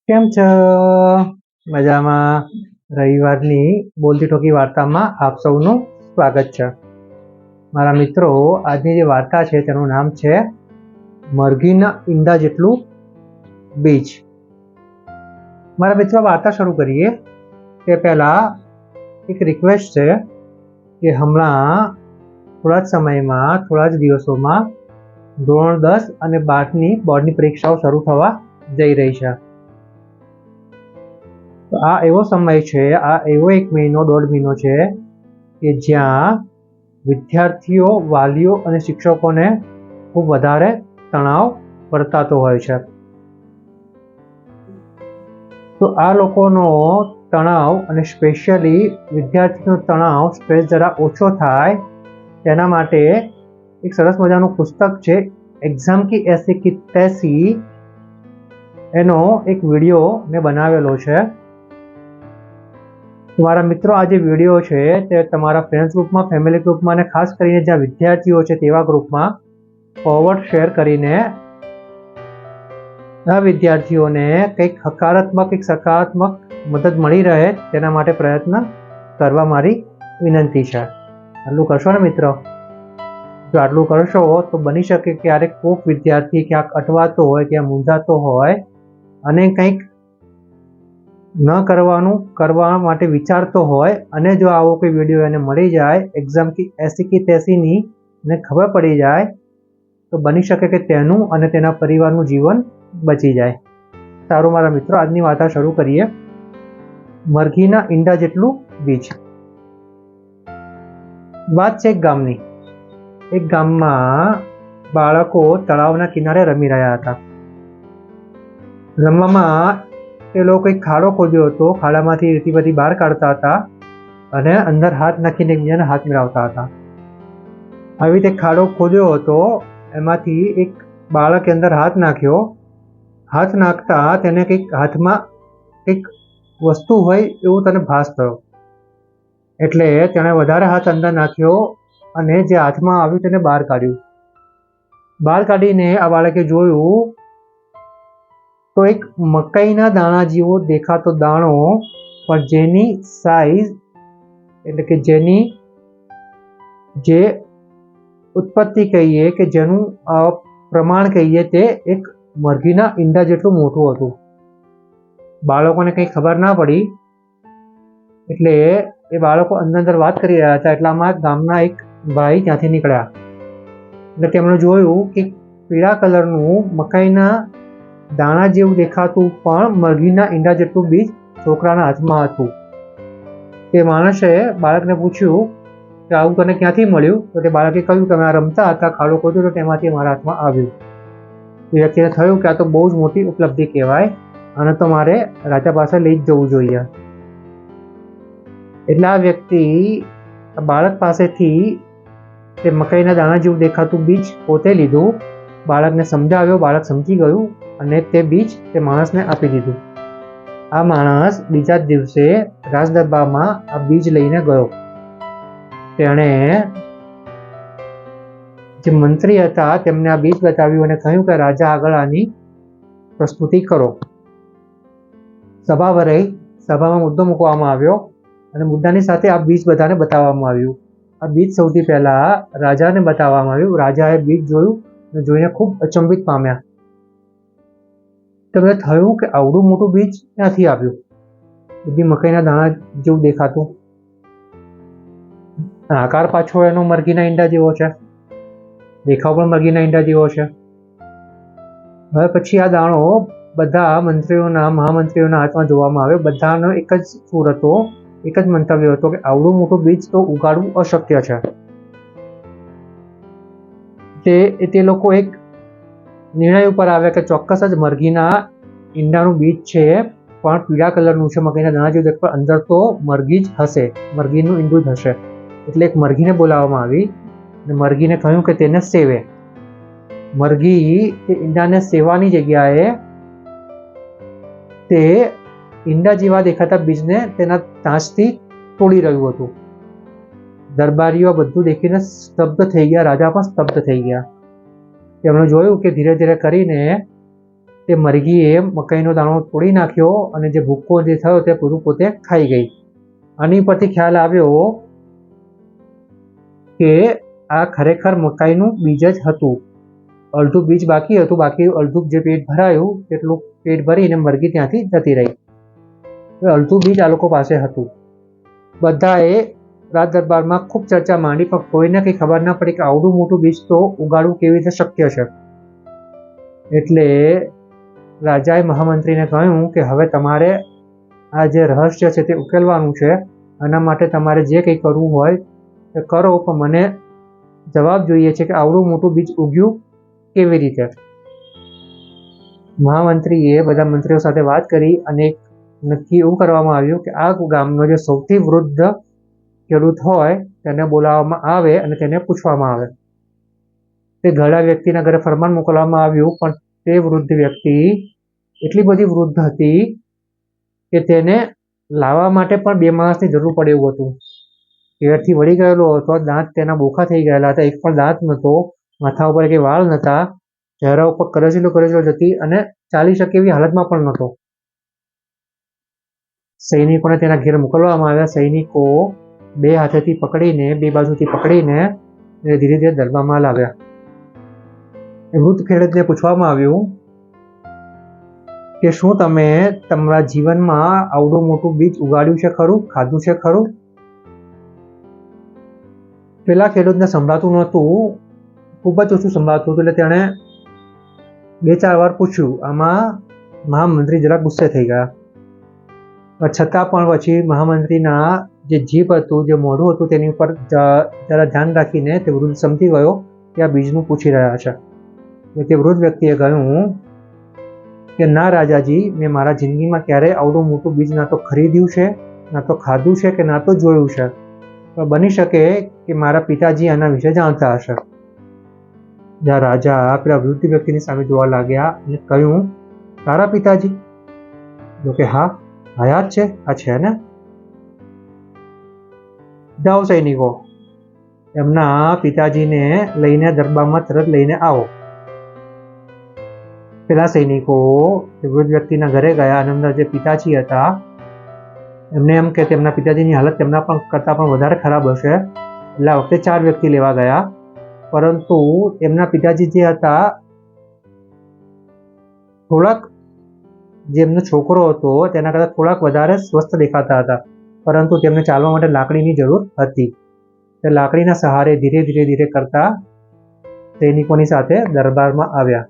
કેમ છો? મજામાં. રવિવારની બોલતી ટોકી વાર્તામાં આપ સૌનું સ્વાગત છે. મારા મિત્રો, આજની જે વાર્તા છે તેનું નામ છે મરઘીના ઈંડા જેટલું બીજ. મારા મિત્રો, વાર્તા શરૂ કરીએ તે પહેલા એક રિક્વેસ્ટ છે કે હમણાં થોડા જ સમયમાં, થોડા જ દિવસોમાં ધોરણ 10 અને 12ની બોર્ડની પરીક્ષાઓ શરૂ થવા જઈ રહી છે. આ એવો સમય છે, આ એવો એક મહિનો, દોઢ મહિનો છે કે જ્યાં વિદ્યાર્થીઓ, વાલીઓ અને શિક્ષકોને ખૂબ વધારે તણાવ વર્તાતો હોય છે. તો આ લોકોનો તણાવ અને સ્પેશિયલી વિદ્યાર્થીનો તણાવ, સ્ટ્રેસ જરા ઓછો થાય તેના માટે એક સરસ મજાનું પુસ્તક છે, એક્ઝામ કી એસી કી તૈસી. એનો એક વિડીયો મેં બનાવેલો છે. તમારા મિત્રો, આ જે વિડીયો છે તે તમારા ફ્રેન્ડ્સ ગ્રુપમાં, ફેમિલી ગ્રુપમાં અને ખાસ કરીને જ્યાં વિદ્યાર્થીઓ છે તેવા ગ્રુપમાં ફોરવર્ડ શેર કરીને આ વિદ્યાર્થીઓને કંઈક હકારાત્મક, કંઈક સકારાત્મક મદદ મળી રહે તેના માટે પ્રયત્ન કરવા મારી વિનંતી છે. આટલું કરશો ને મિત્રો? જો આટલું કરશો તો બની શકે ક્યારેક કોઈક વિદ્યાર્થી ક્યાંક અટવાતો હોય, ક્યાં મૂંઝાતો હોય અને કંઈક ન કરવાનું કરવા માટે વિચારતો હોય અને જો આવો કોઈ વિડીયો એને મળી જાય, એક્ઝામ કી એસી કી તૈસીની ને ખબર પડી જાય તો બની શકે કે તેનું અને તેના પરિવારનું જીવન બચી જાય. સારું મારા મિત્રો, આજની વાર્તા શરૂ કરીએ. મરઘીના ઈંડા જેટલું બીજ. વાત છે એક ગામની. એક ગામમાં બાળકો તળાવના કિનારે રમી રહ્યા હતા. રમવામાં એ લોકો એક ખાડો ખોદ્યો હતો. ખાડામાંથી રેતી બધી બહાર કાઢતા હતા અને અંદર હાથ નાખીને એકબીજાને હાથ મિલાવતા હતા. આવી રીતે ખાડો ખોદ્યો હતો, એમાંથી એક બાળકે અંદર હાથ નાખ્યો. હાથ નાખતા તેને કંઈક હાથમાં કંઈક વસ્તુ હોય એવું તને ભાસ થયો. એટલે તેણે વધારે હાથ અંદર નાખ્યો અને જે હાથમાં આવ્યું તેને બહાર કાઢ્યું. બહાર કાઢીને આ બાળકે જોયું તો એક મકાઈના દાણા જેવો દેખાતો દાણો, પણ જેની સાઈઝ, એટલે કે જેની જે ઉત્પત્તિ કહીએ કે જેનું પ્રમાણ કહીએ તે એક મરઘીના ઈંડા જેટલું મોટું હતું. બાળકોને કંઈ ખબર ના પડી એટલે એ બાળકો અંદર વાત કરી રહ્યા હતા. એટલામાં ગામના એક ભાઈ ત્યાંથી નીકળ્યા એટલે તેમણે જોયું કે પીળા કલરનું મકાઈના દાણા જેવું દેખાતું પણ મરઘીના ઈંડા જેટલું બીજ છોકરાના હાથમાં હતું. તે માણસે બાળકને પૂછ્યું કે આવું તને ક્યાંથી મળ્યું? તો તે બાળકે કહ્યું કે અમે રમતા હતા, ખાડો ખોદ્યો તો તેમાંથી મારા હાથમાં આવ્યું. એ વ્યક્તિને થયું કે આ તો બહુ જ મોટી ઉપલબ્ધિ કહેવાય, અને તો મારે રાજા પાસે લઈ જ જવું જોઈએ. એટલે આ વ્યક્તિ બાળક પાસેથી તે મકાઈના દાણા જેવું દેખાતું બીજ પોતે લીધું, બાળકને સમજાવ્યો, બાળક સમજી ગયું અને તે બીજ તે માણસને આપી દીધું. આ માણસ બીજા જ દિવસે રાજદરબારમાં આ બીજ લઈને ગયો. તેણે જે મંત્રી હતા તેમને આ બીજ બતાવ્યું અને કહ્યું કે રાજા આગળ આની પ્રસ્તુતિ કરો. સભા ભરાઈ. સભામાં મુદ્દો મૂકવામાં આવ્યો અને મુદ્દાની સાથે આ બીજ બધાને બતાવવામાં આવ્યું. આ બીજ સૌથી પહેલા રાજાને બતાવવામાં આવ્યું. રાજાએ બીજ જોયું અને જોઈને ખૂબ અચંબિત પામ્યા. તેમને થયું કે આવડું મોટું બીજ ક્યાંથી આવ્યું? બધી મકાઈના દાણા જેવું દેખાતું, આકાર પાછો એનો મરઘીના ઈંડા જેવો છે, દેખાવ પણ મરઘીના ઈંડા જેવો છે. હવે પછી આ દાણો બધા મંત્રીઓના, મહામંત્રીઓના હાથમાં જોવામાં આવ્યો. બધાનો એક જ સૂર હતો, એક જ મંતવ્ય હતો કે આવડું મોટું બીજ તો ઉગાડવું અશક્ય છે. તે લોકો એક નિર્ણય ઉપર આવ્યા કે ચોક્કસ જ મરઘીના ઈંડાનું બીજ છે, પણ પીળા કલરનું છે, મકાઈના દાણા જેવું દેખાય, પણ અંદર તો મરઘી જ હશે, મરઘીનું ઈંડું જ હશે. એટલે એક મરઘીને બોલાવવામાં આવી અને મરઘીને કહ્યું કે તેને સેવે. મરઘી તે ઈંડાને સેવાની જગ્યાએ તે ઈંડા જેવા દેખાતા બીજને તેના તાંજથી તોડી રહ્યું હતું. દરબારીઓ બધું દેખીને સ્તબ્ધ થઈ ગયા. રાજા પણ સ્તબ્ધ થઈ ગયા. તેમણે જોયું કે ધીરે ધીરે કરીને તે મરઘીએ મકાઈનો દાણો તોડી નાખ્યો અને જે ભૂક્કો જે થયો તે પૂરું પોતે ખાઈ ગઈ. આની પરથી ખ્યાલ આવ્યો કે આ ખરેખર મકાઈનું બીજ જ હતું. અડધું બીજ બાકી હતું, બાકી અડધું જે પેટ ભરાયું તેટલું પેટ ભરીને મરઘી ત્યાંથી જતી રહી. અડધું બીજ આ લોકો પાસે હતું. બધાએ રાજ દરબારમાં ખૂબ ચર્ચા માંડી, પણ કોઈને કંઈ ખબર ના પડી કે આવડું મોટું બીજ તો ઉગાડવું કેવી રીતે શક્ય છે. એટલે રાજાએ મહામંત્રીને કહ્યું કે હવે તમારે આ જે રહસ્ય છે તે ઉકેલવાનું છે. આના માટે તમારે જે કંઈ કરવું હોય તે કરો, પણ મને જવાબ જોઈએ છે કે આવડું મોટું બીજ ઉગ્યું કેવી રીતે. મહામંત્રીએ બધા મંત્રીઓ સાથે વાત કરી અને નક્કી એવું કરવામાં આવ્યું કે આ ગામનો જે સૌથી વૃદ્ધ ખેડૂત હોય તેને બોલાવવામાં આવે અને તેને પૂછવામાં આવે. તે ઘરડા વ્યક્તિના ઘરે ફરમાન મોકલવામાં આવ્યું, પણ તે વૃદ્ધ વ્યક્તિ એટલી બધી વૃદ્ધ હતી કે તેને લાવવા માટે પણ 2 માણસની જરૂર પડે એવું હતું. પેટથી વળી ગયેલો હતો, દાંત તેના બોખા થઈ ગયેલા હતા, એક પણ દાંત નહોતો, માથા ઉપર કંઈ વાળ નહોતા, ચહેરા ઉપર કરચલો હતી અને ચાલી શકે એવી હાલતમાં પણ નહોતો. સૈનિકોને તેના ઘેર મોકલવામાં આવ્યા. સૈનિકો 2 હાથેથી પકડીને 2 બાજુથી પકડીને ધીરે ધીરે દરબારમાં લાવ્યા. વૃદ્ધ ખેડૂતને પૂછવામાં આવ્યું કે શું તમે તમારા જીવનમાં આવડું મોટું બીજ ઉગાડ્યું છે ખરું, ખાધું છે ખરું? પેલા ખેડૂતને સંભળાતું નહોતું, ખૂબ જ ઓછું સંભળાતું હતું, એટલે તેણે 2-4 વાર પૂછ્યું. આમાં મહામંત્રી જરા ગુસ્સે થઈ ગયા. છતાં પણ પછી મહામંત્રીના જે જીભ હતું, જે મોઢું હતું, તેની ઉપર જરા ધ્યાન રાખીને તે વૃદ્ધ સમજી ગયો કે આ બીજનું પૂછી રહ્યા છે. તે વૃદ્ધ વ્યક્તિએ કહ્યું કે ના રાજાજી, મેં મારા જિંદગીમાં ક્યારેય આવડું મોટું બીજ ના તો ખરીદ્યું છે, ના તો ખાધું છે કે ના તો જોયું છે. પણ બની શકે કે મારા પિતાજી આના વિશે જાણતા હશે. જ્યાં રાજા પેલા વૃદ્ધ વ્યક્તિની સામે જોવા લાગ્યા અને કહ્યું, તારા પિતાજી? તો કે હા, હયાત છે, આ છે ને. જાઓ સૈનિકો, એમના પિતાજીને લઈને દરબારમાં તરત લઈને આવો. પેલા સૈનિકો વૃદ્ધ વ્યક્તિના ઘરે ગયા અને એમના જે પિતાજી હતા એમને એમ કે તેમના પિતાજીની હાલત તેમના પણ કરતાં પણ વધારે ખરાબ હશે, એટલે આ વખતે 4 વ્યક્તિ લેવા ગયા. પરંતુ એમના પિતાજી જે હતા થોડાક, જે એમનો છોકરો હતો તેના કરતાં થોડાક વધારે સ્વસ્થ દેખાતા હતા, પરંતુ તેમને ચાલવા માટે લાકડીની જરૂર હતી. તે લાકડીના સહારે ધીરે ધીરે ધીરે કરતા સૈનિકોની સાથે દરબારમાં આવ્યા.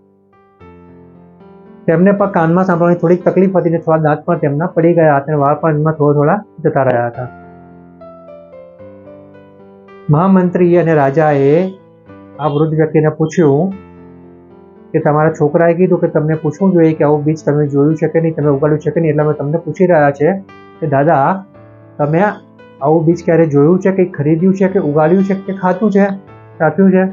તેમને પણ કાનમાં સાંભળવાની થોડીક તકલીફ હતી ને થોડા દાંત પણ તેમના પડી ગયા હતા, વાળ પણ એમના થોડા જતા રહ્યા હતા. મહામંત્રી અને રાજાએ આ વૃદ્ધ વ્યક્તિને પૂછ્યું કે તમારા છોકરાએ કીધું કે તમને પૂછવું જોઈએ કે આવું બીજ તમે જોયું છે કે નહીં, તમે ઉગાડ્યું છે કે નહીં, એટલે અમે તમને પૂછી રહ્યા છે કે દાદા, તમે આવું બીજ ક્યારે જોયું છે, કંઈ ખરીદ્યું છે કે ઉગાડ્યું છે કે ખાધું છે, રાખ્યું છે?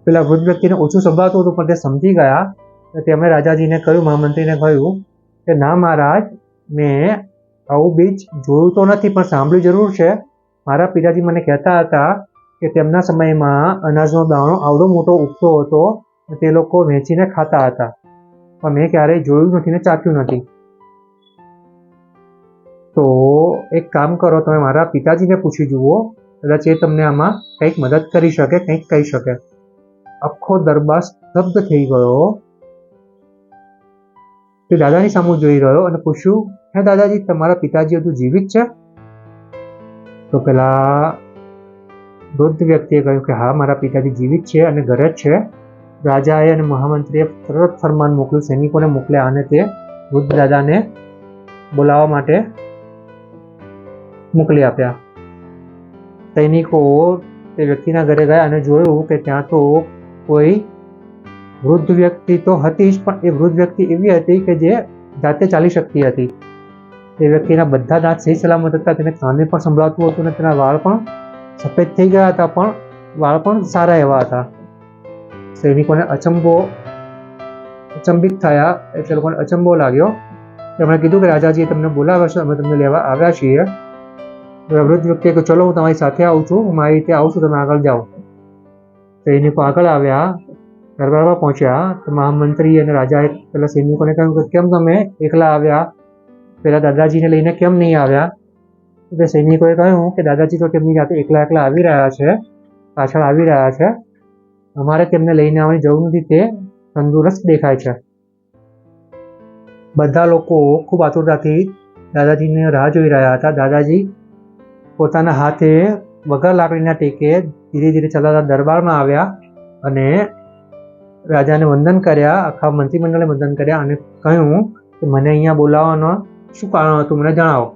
પેલા વૃદ્ધ વ્યક્તિને ઓછું સંભળાતું હતું, પણ તે સમજી ગયા. તેમણે રાજાજીને કહ્યું, મહામંત્રીને કહ્યું કે ના મહારાજ, મેં આવું બીજ જોયું તો નથી, પણ સાંભળ્યું જરૂર છે. મારા પિતાજી મને કહેતા હતા કે તેમના સમયમાં અનાજનો દાણો આવડો મોટો ઉગતો હતો, તે લોકો વેચીને ખાતા હતા, પણ મેં ક્યારેય જોયું નથી ને ચાખ્યું નથી. તો એક કામ કરો, તમે મારા પિતાજીને પૂછી જુઓ, કદાચ એ તમને આમાં કંઈક મદદ કરી શકે, કંઈક કહી શકે. આખો દરબાર સ્તબ્ધ થઈ ગયો. તે દાદાની સામે જોઈ રહ્યો અને પૂછ્યું, હે દાદાજી, તમારા પિતાજી હજુ જીવિત છે? તો પેલા વૃદ્ધ વ્યક્તિએ કહ્યું કે હા, મારા પિતાજી જીવિત છે અને ઘરે જ છે. રાજાએ અને મહામંત્રીએ તરત ફરમાન મોકલ્યું, સૈનિકોને મોકલ્યા અને તે વૃદ્ધ દાદાને બોલાવવા માટે મોકલી આપ્યા. સૈનિકો તે વ્યક્તિના ઘરે ગયા અને જોયું કે ત્યાં તો કોઈ વૃદ્ધ વ્યક્તિ તો હતી જ, પણ એ વૃદ્ધ વ્યક્તિ એવી હતી કે જે જાતે ચાલી શકતી હતી. એ વ્યક્તિના બધા દાંત સહી સલામત હતા, તેને કાને પણ સંભળાતું હતું અને તેના વાળ પણ સફેદ થઈ ગયા હતા, પણ વાળ પણ સારા એવા હતા. સૈનિકોને અચંબિત થયા, એટલે લોકોને અચંબો લાગ્યો. તેમણે કીધું કે રાજાજીએ તમને બોલાવ્યા છે, અમે તમને લેવા આવ્યા છીએ. વૃદ્ધ વ્યક્તિએ કહ્યું, ચલો હું તમારી સાથે આવું છું, હું મારી રીતે આવું છું, તમે આગળ જાઓ. સૈનિકો આગળ આવ્યા દરબારમાં પહોંચ્યા તો મહામંત્રી અને રાજાએ પેલા સૈનિકોને કહ્યું કે કેમ તમે એકલા આવ્યા, પેલા દાદાજીને લઈને કેમ નહીં આવ્યા? તો સૈનિકોએ કહ્યું કે દાદાજી તો તેમની જાતે એકલા એકલા આવી રહ્યા છે, પાછળ આવી રહ્યા છે, અમારે તેમને લઈને આવવાની જરૂર નથી, તે તંદુરસ્ત દેખાય છે. બધા લોકો ખૂબ આતુરતાથી દાદાજીને રાહ જોઈ રહ્યા હતા. દાદાજી પોતાના હાથે વગર લાકડીના ટેકે ધીરે ધીરે ચાલતા દરબારમાં આવ્યા અને રાજાને વંદન કર્યા, આખા મંત્રીમંડળે વંદન કર્યા અને કહ્યું કે મને અહીંયા બોલાવવાનો શું કારણ હતું, મને જણાવો.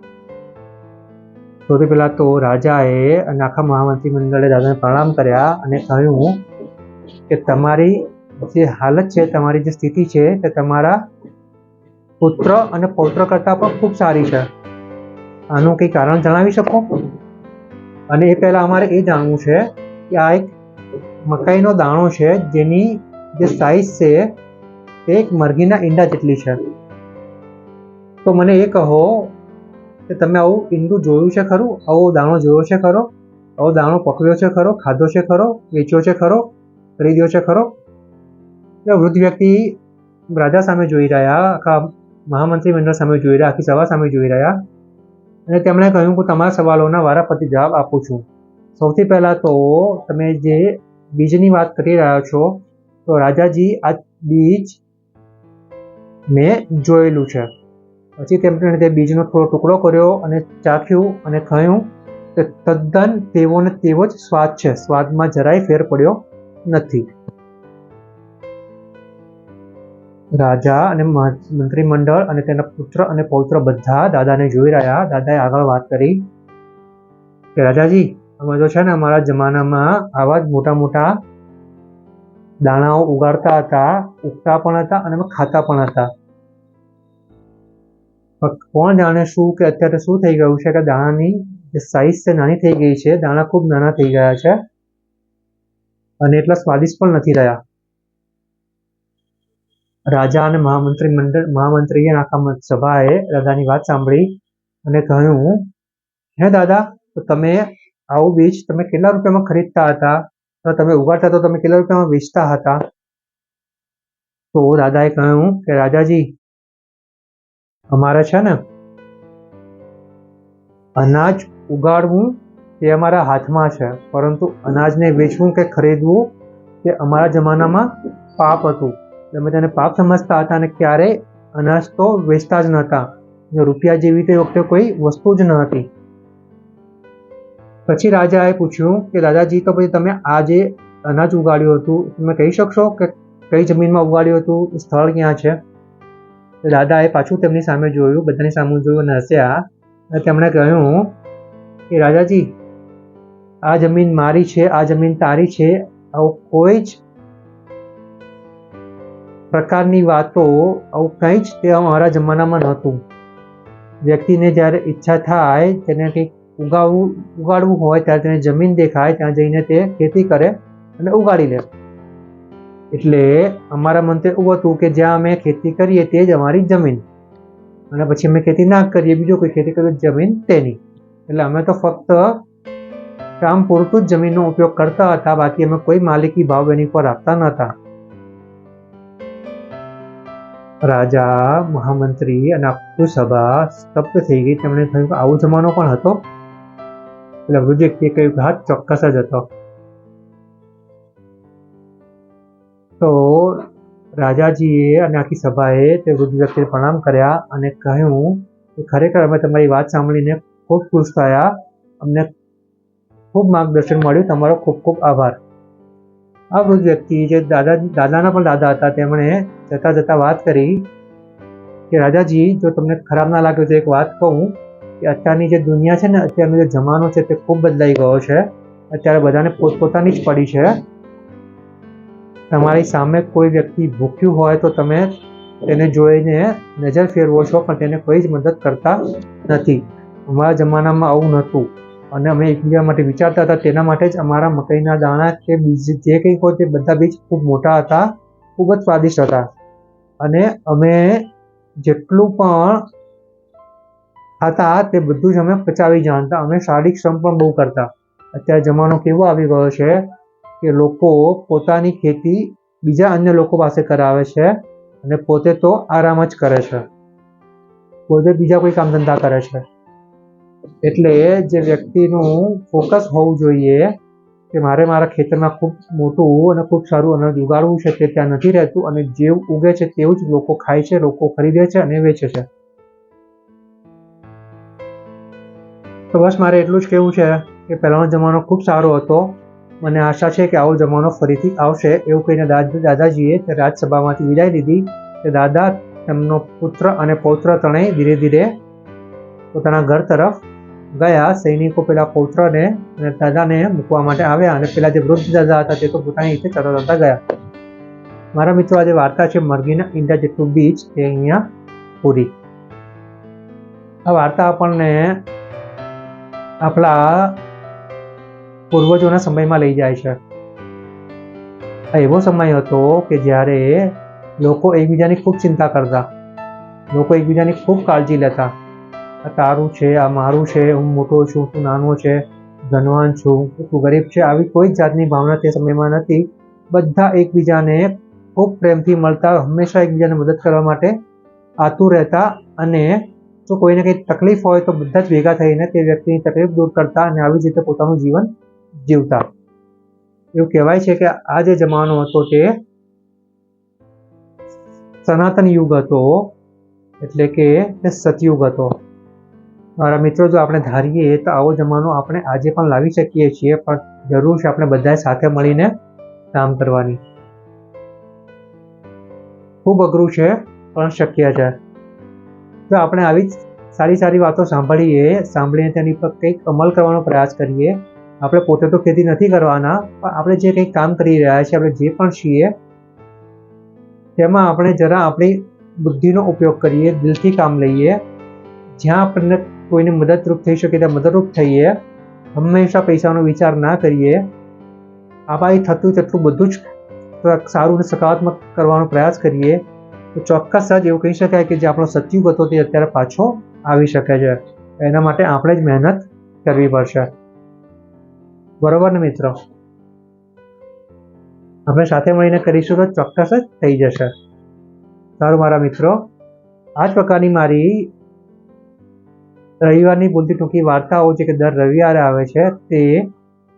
સૌથી પહેલા તો રાજાએ અને આખા મહામંત્રીમંડળે દાદાને પ્રણામ કર્યા અને કહ્યું કે તમારી જે હાલત છે, તમારી જે સ્થિતિ છે તે તમારા પુત્ર અને પૌત્ર કરતાં પણ ખૂબ સારી છે. આનું કંઈ કારણ જણાવી શકો? અને એ પહેલાં અમારે એ જાણવું છે કે આ એક મકાઈનો દાણો છે જેની જે સાઇઝ છે તે એક મરઘીના ઈંડા જેટલી છે. તો મને એ કહો કે તમે આવું ઈંડું જોયું છે ખરું? આવો દાણો જોયો છે ખરો? આવો દાણો પકવ્યો છે ખરો? ખાધો છે ખરો? વેચ્યો છે ખરો? ખરીદ્યો છે ખરો? એટલે વૃદ્ધ વ્યક્તિ રાજા સામે જોઈ રહ્યા, આખા મહામંત્રી મંડળ સામે જોઈ રહ્યા, આખી સભા સામે જોઈ રહ્યા અને તેમણે કહ્યું કે તમારા સવાલોના વારાફરતી જવાબ આપું છું. સૌથી પહેલાં તો તમે જે બીજની વાત કરી રહ્યા છો, તો રાજાજી આ બીજ મેં જોયેલું છે. પછી તેમણે તે બીજનો થોડો ટુકડો કર્યો અને ચાખ્યું અને કહ્યું કે તદ્દન તેવો ને તેવો જ સ્વાદ છે, સ્વાદમાં જરાય ફેર પડ્યો નથી. રાજા અને મંત્રીમંડળ અને તેના પુત્ર અને પૌત્ર બધા દાદાને જોઈ રહ્યા. દાદાએ આગળ વાત કરી કે રાજાજી, અમે તો છે ને અમારા જમાનામાં આવા જ મોટા મોટા દાણાઓ ઉગાડતા હતા, ઉગતા પણ હતા અને અમે ખાતા પણ હતા. કોણ જાણે શું કે અત્યારે શું થઈ ગયું છે કે દાણાની જે સાઈઝ છે નાની થઈ ગઈ છે, દાણા ખૂબ નાના થઈ ગયા છે અને એટલા સ્વાદિષ્ટ પણ નથી રહ્યા. રાજા અને મહામંત્રીએ આખા સભાએ દાદાની વાત સાંભળી અને કહ્યું, હે દાદા, તો તમે આવું બીજ તમે કેટલા રૂપિયામાં ખરીદતા હતા? તમે ઉગાડતા તો તમે કેટલા રૂપિયામાં વેચતા હતા? તો દાદાએ કહ્યું કે રાજાજી, અમારે છે ને અનાજ ઉગાડવું તે અમારા હાથમાં છે, પરંતુ અનાજને વેચવું કે ખરીદવું તે અમારા જમાનામાં પાપ હતું. અમે તેને પાપ સમજતા હતા અને ક્યારેય અનાજ તો વેચતા જ નહોતા. રૂપિયા જેવી તે વખતે કોઈ વસ્તુ જ ન હતી. પછી રાજાએ પૂછ્યું કે દાદાજી, તો પછી તમે આ જે અનાજ ઉગાડ્યું હતું તમે કહી શકશો કે કઈ જમીનમાં ઉગાડ્યું હતું, સ્થળ ક્યાં છે? દાદાએ પાછું તેમની સામે જોયું, બધાની સામે જોયું અને હસ્યા અને તેમણે કહ્યું કે રાજાજી, આ જમીન મારી છે, આ જમીન તારી છે, આવું કોઈ જ પ્રકારની વાતો, આવું કંઈ જ તે અમારા જમાનામાં નહોતું. વ્યક્તિને જ્યારે ઈચ્છા થાય, તેને કંઈક ઉગાડવું હોય ત્યારે તેને જમીન દેખાય, ત્યાં જઈને તે ખેતી કરે અને ઉગાડી લે. એટલે અમારા મતે એવું હતું કે જ્યાં અમે ખેતી કરીએ તે જ અમારી જમીન, અને પછી અમે ખેતી ના કરીએ, બીજું કોઈ ખેતી કરીએ જમીન તેની. એટલે અમે તો ફક્ત કામ પૂરતું જ જમીનનો ઉપયોગ કરતા હતા, બાકી અમે કોઈ માલિકી ભાવ એની પર આપતા નહોતા. રાજા, મહામંત્રી અને આખી સભા સ્તબ્ધ થઈ ગઈ. તેમણે કહ્યું કે આવો જમાનો પણ હતો? એટલે વૃદ્ધ વ્યક્તિએ કહ્યું કે હા, ચોક્કસ જ હતો. તો રાજાજીએ અને આખી સભાએ તે વૃદ્ધ વ્યક્તિને પ્રણામ કર્યા અને કહ્યું કે ખરેખર અમે તમારી વાત સાંભળીને ખૂબ ખુશ થયા, અમને ખૂબ માર્ગદર્શન મળ્યું, તમારો ખૂબ ખૂબ આભાર. આ વૃદ્ધ વ્યક્તિ જે દાદાના પણ દાદા હતા, તેમણે જતા જતા વાત કરી કે રાજાજી, જો તમને ખરાબ ના લાગે તો એક વાત કહું કે અત્યારની જે દુનિયા છે ને, અત્યારનો જે જમાનો છે તે ખૂબ બદલાઈ ગયો છે. અત્યારે બધાને પોતપોતાની જ પડી છે. તમારી સામે કોઈ વ્યક્તિ ભૂખ્યું હોય તો તમે તેને જોઈને નજર ફેરવો છો, પણ તેને કોઈ જ મદદ કરતા નથી. અમારા જમાનામાં આવું નહોતું અને અમે એકબીજા માટે વિચારતા હતા. તેના માટે જ અમારા મકાઈના દાણા કે બીજ જે કંઈ હોય તે બધા બીજ ખૂબ મોટા હતા, ખૂબ જ સ્વાદિષ્ટ હતા અને અમે જેટલું પણ ખાતા તે બધું જ અમે પચાવી જાણતા. અમે શારીરિક શ્રમ પણ બહુ કરતા. અત્યારે જમાનો કેવો આવી ગયો છે કે લોકો પોતાની ખેતી બીજા અન્ય લોકો પાસે કરાવે છે અને પોતે તો આરામ જ કરે છે, પોતે બીજા કોઈ કામ ધંધા કરે છે. એટલે જે વ્યક્તિનું ફોકસ હોવું જોઈએ કે મારે મારા ખેતરમાં ખૂબ મોટું અને ખૂબ સારું અનાજ ઉગાડવું છે, તે ત્યાં નથી રહેતું અને જેવું ઉગે છે તેવું જ લોકો ખાય છે, લોકો ખરીદે છે અને વેચે છે. તો બસ મારે એટલું જ કહેવું છે કે પહેલાનો જમાનો ખૂબ સારો હતો. મને આશા છે કે આવો જમાનો ફરીથી આવશે. એવું કહીને દાદાજીએ તે રાજસભામાંથી વિદાય લીધી. કે દાદા તેમનો પુત્ર અને પૌત્ર ત્રણેય ધીરે ધીરે પોતાના ઘર તરફ ગયા. સૈનિકો પેલા પૌત્રને અને દાદાને મૂકવા માટે આવ્યા અને પેલા જે વૃદ્ધ દાદા હતા તે તો પોતાની રીતે ચાલતા ગયા. મારા મિત્રો, આજે વાર્તા છે મરઘીના ઈંડા જેટલું બીજ, તે અહીંયા પૂરી. આ વાર્તા આપણને આપણા પૂર્વજોના સમયમાં લઈ જાય છે. આ એવો સમય હતો કે જ્યારે લોકો એકબીજાની ખૂબ ચિંતા કરતા, લોકો એકબીજાની ખૂબ કાળજી લેતા. આ તારું છે, આ મારું છે, હું મોટો છું, તું નાનો છે, ધનવાન છું, તું ગરીબ છે, આવી કોઈ જાતની ભાવના તે સમયમાં નથી. બધા એકબીજાને ખૂબ પ્રેમથી મળતા, હંમેશા એકબીજાને મદદ કરવા માટે આતુર રહેતા અને જો કોઈને કંઈ તકલીફ હોય તો બધા જ ભેગા થઈને તે વ્યક્તિની તકલીફ દૂર કરતા અને આવી જ રીતે પોતાનું જીવન જીવતા. એવું કહેવાય છે કે આ જે જમાનો હતો તે સનાતન યુગ હતો, એટલે કે તે સતયુગ હતો. મારા મિત્રો, જો આપણે ધારીએ તો આવો જમાનો આપણે આજે પણ લાવી શકીએ છીએ, પણ જરૂર છે આપણે બધાએ સાથે મળીને કામ કરવાની. ખૂબ અઘરું છે પણ શક્ય છે. જો આપણે આવી સારી સારી વાતો સાંભળીને તેની પર કંઈક અમલ કરવાનો પ્રયાસ કરીએ. આપણે પોતે તો ખેતી નથી કરવાના, પણ આપણે જે કંઈક કામ કરી રહ્યા છીએ, આપણે જે પણ છીએ તેમાં આપણે જરા આપણી બુદ્ધિનો ઉપયોગ કરીએ, દિલથી કામ લઈએ. જ્યાં આપણને કોઈને મદદરૂપ થઈ શકે ત્યાં મદદરૂપ થઈએ. હંમેશા પૈસાનો વિચાર ના કરીએ. આપણાથી થતું તેટલું બધું જ સારું અને સકારાત્મક કરવાનો પ્રયાસ કરીએ તો ચોક્કસ જ એવું કહી શકાય કે જે આપણો સતયુગ હતો તે અત્યારે પાછો આવી શકે છે. એના માટે આપણે જ મહેનત કરવી પડશે. બરોબર ને મિત્રો? આપણે સાથે મળીને કરીશું તો ચોક્કસ જ થઈ જશે. સારું મારા મિત્રો, આ જ પ્રકારની મારી રવિવારની બોલતી ટૂંકી વાર્તાઓ જે કે દર રવિવારે આવે છે તે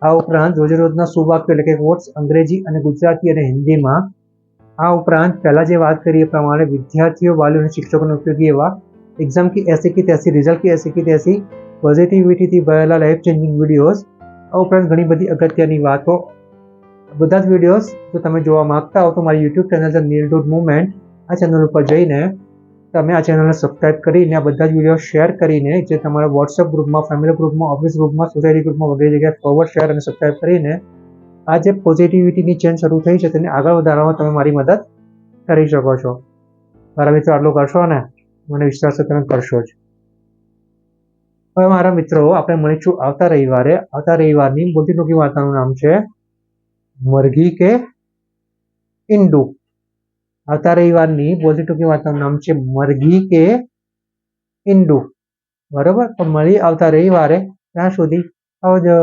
આ ઉપરાંત રોજે રોજના સુવાક્યો એટલે કે કોટ્સ અંગ્રેજી અને ગુજરાતી અને હિન્દીમાં, આ ઉપરાંત પહેલાં જે વાત કરી એ પ્રમાણે વિદ્યાર્થીઓ, વાલીઓ અને શિક્ષકોને ઉપયોગી એવા एग्जाम की ऐसी की तैसी, रिजल्ट की ऐसी की तैसी પોઝિટિવિટીથી ભરેલા લાઈફ ચેન્જિંગ વિડીયોઝ, આ ઉપરાંત ઘણી બધી અગત્યની વાતો, બધા જ વિડીયોઝ જો તમે જોવા માંગતા હો તો મારી યુટ્યુબ ચેનલ છે નીલ મુવમેન્ટ, આ ચેનલ ઉપર જઈને તમે આ ચેનલને સબસ્ક્રાઈબ કરીને આ બધા જ વિડીયો શેર કરીને જે તમારા વોટ્સએપ ગ્રુપમાં, ફેમિલી ગ્રુપમાં, ઓફિસ ગ્રુપમાં, સોસાયટી ગ્રુપમાં વગેરે જગ્યાએ ફોરવર્ડ, શેર અને સબસ્ક્રાઈબ કરીને આ જે પોઝિટિવિટીની ચેન શરૂ થઈ છે તેને આગળ વધારવામાં તમે મારી મદદ કરી શકો છો. મારા મિત્રો, આટલું કરશો ને? મને વિશ્વાસ છે તમે કરશો જ. હવે મારા મિત્રો, આપણે મળીશું આવતા રવિવારે. આવતા રવિવારની બોલતી ટૂંકી વાર્તાનું નામ છે મરઘી કે ઈંડુ. આવતા રવિવારની બોલતી ટૂંકી વાર્તાનું નામ છે મરઘી કે ઈંડુ. બરોબર? તો મળી આવતા રવિવારે. ત્યાં સુધી આવજો.